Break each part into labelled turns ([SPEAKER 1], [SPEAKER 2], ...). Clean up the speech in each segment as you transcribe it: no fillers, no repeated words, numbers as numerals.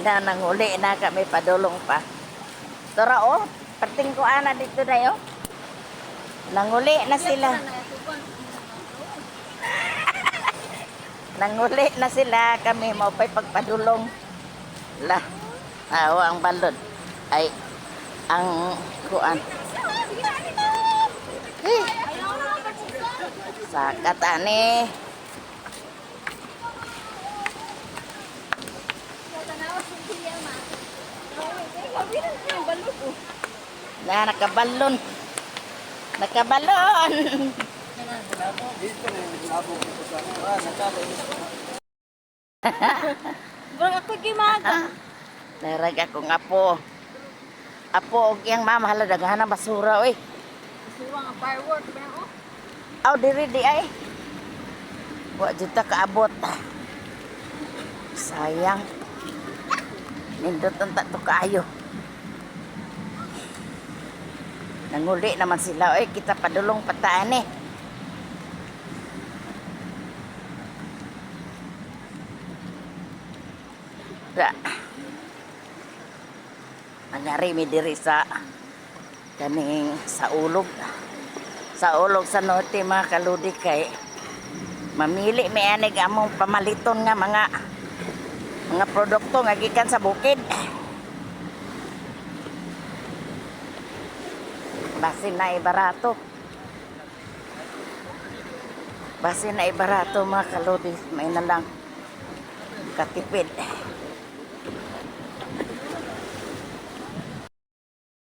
[SPEAKER 1] na nanguli na kami padulong pa. Tara oh, parting ko ana dito na yo. Nanguli na sila. Nanguli na sila kami mo pa'y pagpadulong. La, ang balod ay ang kuan. Sakat ani. Na nakabalon. Nakabalon.
[SPEAKER 2] Bang ako gimaga.
[SPEAKER 1] Narag akong apo. Apo og yang mama hala daghan na basura oy.
[SPEAKER 2] Suwa nga firework ba oh?
[SPEAKER 1] Aw diri di ay. Wa jud ta kaabot. Sayang. Nindot ang tato kaayo. Nanguli naman sila oy, kita padulong pataan eh. Da. Nangyari mi diri sa kaning sa ulog. Sa ulog sa norte mga kaludi kay mamili mi anig among pamaliton nga mga produkto nga gikan sa bukid. Basin na ibarato. Basin na ibarato mga kaludi, may na lang katipid.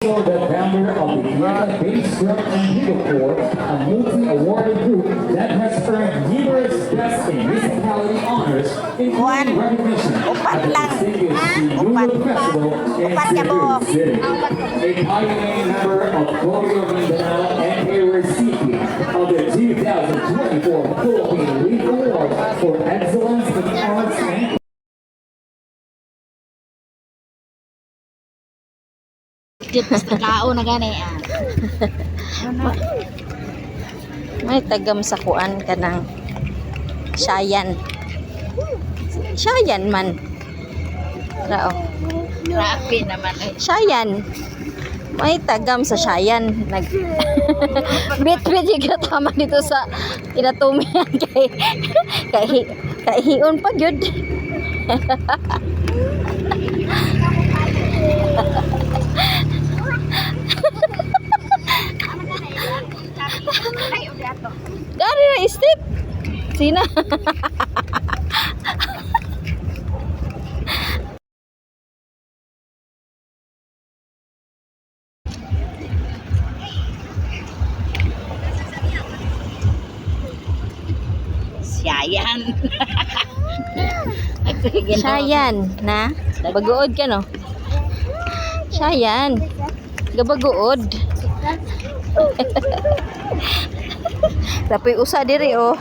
[SPEAKER 3] The founder of the Vienna Bass Drum and Bugle Corps, a multi-awarded group that has earned numerous Best in Municipality honors, including recognition at the prestigious Sinulog Festival in Cebu City. A pioneering member of Colombia Mindanao and a recipient of the 2024 Philippine League Award for Excellence in Arts and
[SPEAKER 1] Kao na gani
[SPEAKER 2] May tagam sa kuan kanang Sayan. Sayan man. Rao.
[SPEAKER 1] grabe naman eh.
[SPEAKER 2] Sayan. May tagam sa Sayan. Nag bit-bit yung tama dito sa kinatumihan kay hiun pa gyud. Dari na step. Sina?
[SPEAKER 1] Sayan.
[SPEAKER 2] Sayan na. Baguod ka no? Sayan. Gabaguod. Tapi usa diri oh.